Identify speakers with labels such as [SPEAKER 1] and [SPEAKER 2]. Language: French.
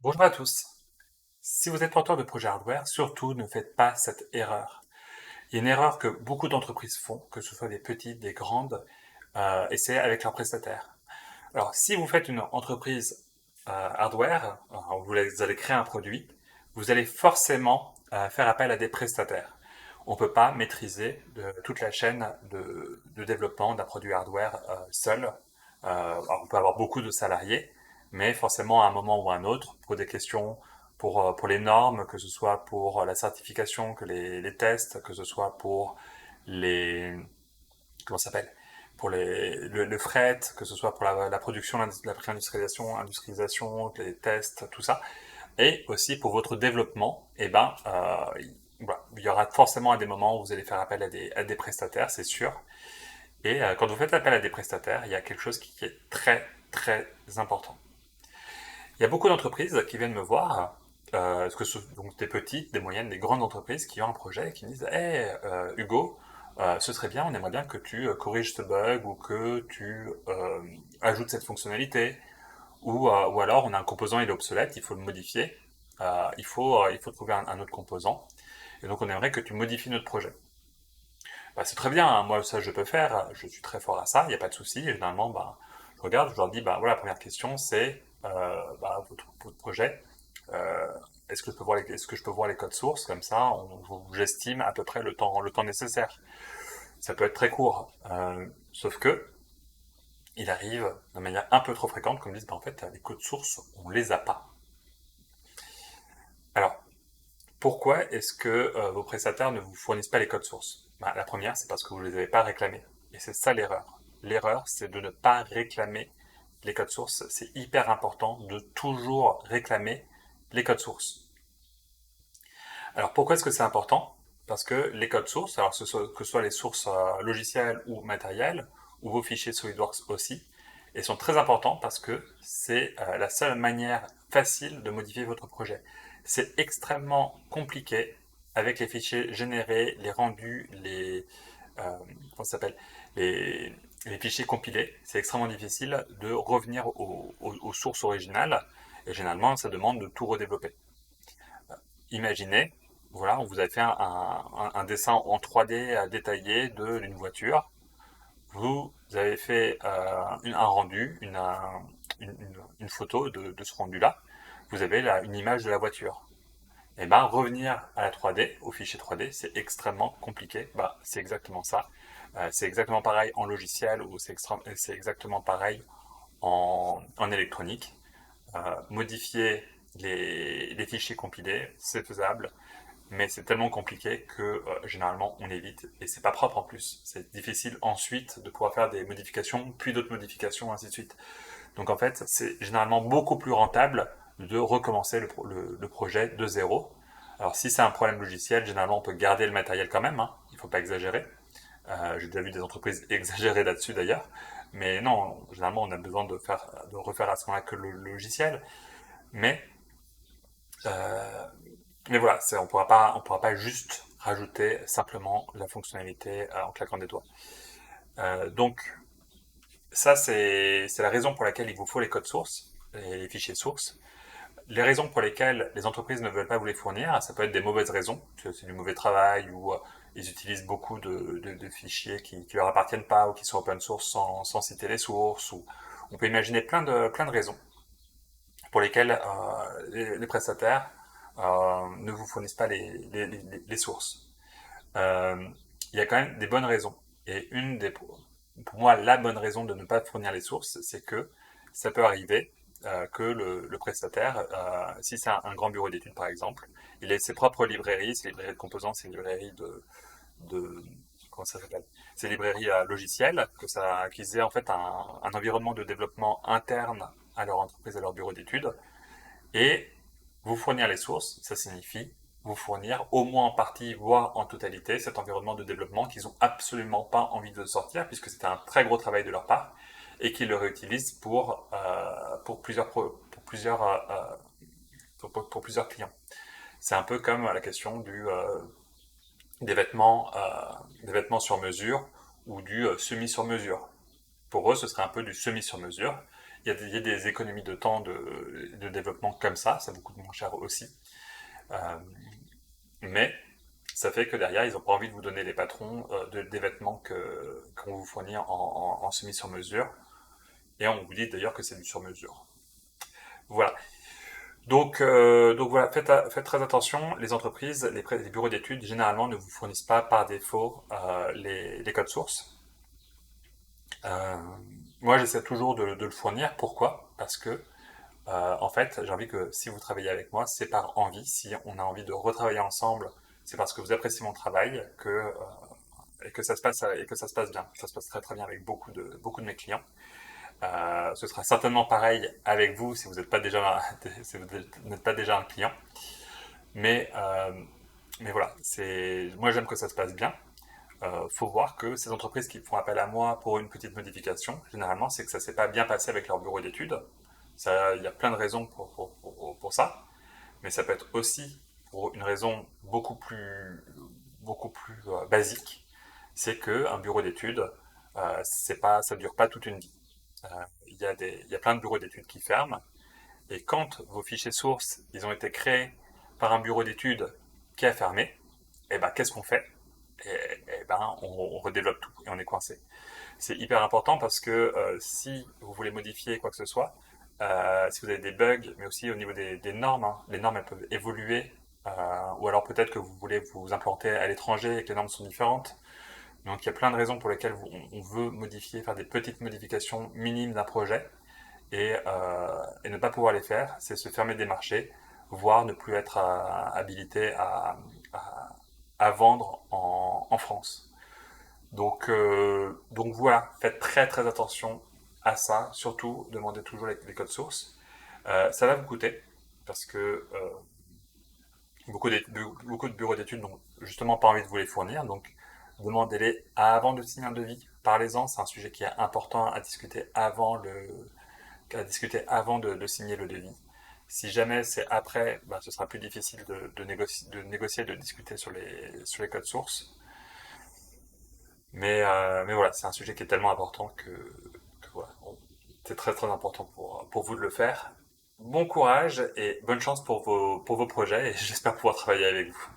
[SPEAKER 1] Bonjour à tous. Si vous êtes porteur de projet hardware, surtout ne faites pas cette erreur. Il y a une erreur que beaucoup d'entreprises font, que ce soit des petites, des grandes, et c'est avec leurs prestataires. Alors, si vous faites une entreprise hardware, vous allez créer un produit, vous allez forcément faire appel à des prestataires. On ne peut pas maîtriser toute la chaîne de développement d'un produit hardware seul. Alors on peut avoir beaucoup de salariés, mais forcément à un moment ou à un autre, pour des questions, pour les normes, que ce soit pour la certification, que les tests, que ce soit pour les, comment ça s'appelle, pour le fret, que ce soit pour la production, la pré-industrialisation, industrialisation, les tests, tout ça, et aussi pour votre développement, voilà, il y aura forcément à des moments où vous allez faire appel à des prestataires, c'est sûr. Et quand vous faites appel à des prestataires, il y a quelque chose qui est très très important. Il y a beaucoup d'entreprises qui viennent me voir, donc des petites, des moyennes, des grandes entreprises qui ont un projet et qui me disent Hey, Hugo, ce serait bien, on aimerait bien que tu corriges ce bug ou que tu ajoutes cette fonctionnalité. Ou alors, on a un composant, il est obsolète, il faut le modifier. Il faut trouver un autre composant. Et donc, on aimerait que tu modifies notre projet. Bah, c'est très bien, hein, moi, ça, je peux faire. Je suis très fort à ça, il n'y a pas de souci. Et généralement, bah, je regarde, je leur dis, bah, voilà, la première question, c'est votre projet. Euh, est-ce que je peux voir les codes sources? Comme ça, j'estime à peu près le temps nécessaire. Ça peut être très court. Sauf que, il arrive de manière un peu trop fréquente qu'on me dise, bah, en fait, les codes sources, on les a pas. Alors, pourquoi est-ce que vos prestataires ne vous fournissent pas les codes sources? Bah, la première, c'est parce que vous ne les avez pas réclamés. Et c'est ça l'erreur. L'erreur, c'est de ne pas réclamer les codes sources. C'est hyper important de toujours réclamer les codes sources. Alors pourquoi est-ce que c'est important? Parce que les codes sources, alors que ce soit les sources logicielles ou matérielles, ou vos fichiers SolidWorks aussi, ils sont très importants parce que c'est la seule manière facile de modifier votre projet. C'est extrêmement compliqué avec les fichiers générés, les rendus, comment ça s'appelle, les, les fichiers compilés. C'est extrêmement difficile de revenir aux sources originales et généralement ça demande de tout redévelopper. Imaginez, voilà, on vous a fait un dessin en 3D détaillé d'une voiture. Vous avez fait un rendu, une photo de ce rendu-là. Vous avez là une image de la voiture. Et ben revenir à la 3D, au fichier 3D, c'est extrêmement compliqué. Bah, c'est exactement ça. C'est exactement pareil en logiciel ou c'est exactement pareil en électronique. Modifier les fichiers compilés, c'est faisable, mais c'est tellement compliqué que généralement on évite et c'est pas propre en plus. C'est difficile ensuite de pouvoir faire des modifications, puis d'autres modifications, ainsi de suite. Donc en fait, c'est généralement beaucoup plus rentable de recommencer le projet de zéro. Alors si c'est un problème logiciel, généralement on peut garder le matériel quand même, hein, il ne faut pas exagérer. J'ai déjà vu des entreprises exagérer là-dessus d'ailleurs. Mais non, généralement on a besoin de refaire à ce moment-là que le logiciel. Mais euh, mais voilà, on pourra pas juste rajouter simplement la fonctionnalité en claquant des doigts. Donc, ça, c'est la raison pour laquelle il vous faut les codes sources, les fichiers sources. Les raisons pour lesquelles les entreprises ne veulent pas vous les fournir, ça peut être des mauvaises raisons, c'est du mauvais travail ou ils utilisent beaucoup de fichiers qui leur appartiennent pas ou qui sont open source sans citer les sources. Ou on peut imaginer plein de raisons pour lesquelles les prestataires ne vous fournissent pas les sources. Euh, il y a quand même des bonnes raisons. Et pour moi, la bonne raison de ne pas fournir les sources, c'est que ça peut arriver que le prestataire, si c'est un grand bureau d'études par exemple, il a ses propres librairies, ses librairies de composants, ses librairies de comment ça s'appelle, ses librairies logicielles, qu'ils aient en fait un environnement de développement interne à leur entreprise, à leur bureau d'études, et vous fournir les sources, ça signifie vous fournir au moins en partie, voire en totalité, cet environnement de développement qu'ils n'ont absolument pas envie de sortir, puisque c'était un très gros travail de leur part, et qu'ils le réutilisent pour plusieurs clients. C'est un peu comme la question des vêtements sur mesure ou du semi sur mesure. Pour eux, ce serait un peu du semi sur mesure. il y a des économies de temps de développement comme ça vous coûte moins cher aussi. Euh, mais ça fait que derrière, ils n'ont pas envie de vous donner les patrons des vêtements qu'on vous fournit en semi sur mesure. Et on vous dit d'ailleurs que c'est du sur mesure. Voilà. Donc voilà, faites très attention. Les entreprises, les bureaux d'études, généralement, ne vous fournissent pas par défaut les codes sources. Euh, Moi, j'essaie toujours de le fournir. Pourquoi? Parce que, en fait, j'ai envie que si vous travaillez avec moi, c'est par envie. Si on a envie de retravailler ensemble, c'est parce que vous appréciez mon travail et que ça se passe bien. Ça se passe très très bien avec beaucoup de mes clients. Ce sera certainement pareil avec vous si vous n'êtes pas déjà si vous n'êtes pas déjà un client. Mais mais voilà, moi j'aime que ça se passe bien. Faut voir que ces entreprises qui font appel à moi pour une petite modification, généralement c'est que ça s'est pas bien passé avec leur bureau d'études. Ça, il y a plein de raisons pour ça, mais ça peut être aussi pour une raison beaucoup plus basique, c'est que un bureau d'études, ça dure pas toute une vie. Il y a plein de bureaux d'études qui ferment, et quand vos fichiers sources, ils ont été créés par un bureau d'études qui a fermé, et ben qu'est-ce qu'on fait? Et ben on redéveloppe tout et on est coincé. C'est hyper important parce que si vous voulez modifier quoi que ce soit, si vous avez des bugs, mais aussi au niveau des normes, hein, les normes elles peuvent évoluer, ou alors peut-être que vous voulez vous implanter à l'étranger et que les normes sont différentes. Donc il y a plein de raisons pour lesquelles on veut modifier, faire des petites modifications minimes d'un projet et ne pas pouvoir les faire, c'est se fermer des marchés, voire ne plus être habilité à vendre en France. Donc voilà, faites très très attention à ça, surtout demandez toujours les codes sources. Ça va vous coûter, parce que beaucoup de bureaux d'études n'ont justement pas envie de vous les fournir, donc demandez-les avant de signer un devis. Parlez-en, c'est un sujet qui est important à discuter avant de signer le devis. Si jamais c'est après, bah, ce sera plus difficile de négocier, de discuter sur les codes sources. Mais voilà, c'est un sujet qui est tellement important que voilà, c'est très très important pour vous de le faire. Bon courage et bonne chance pour vos projets et j'espère pouvoir travailler avec vous.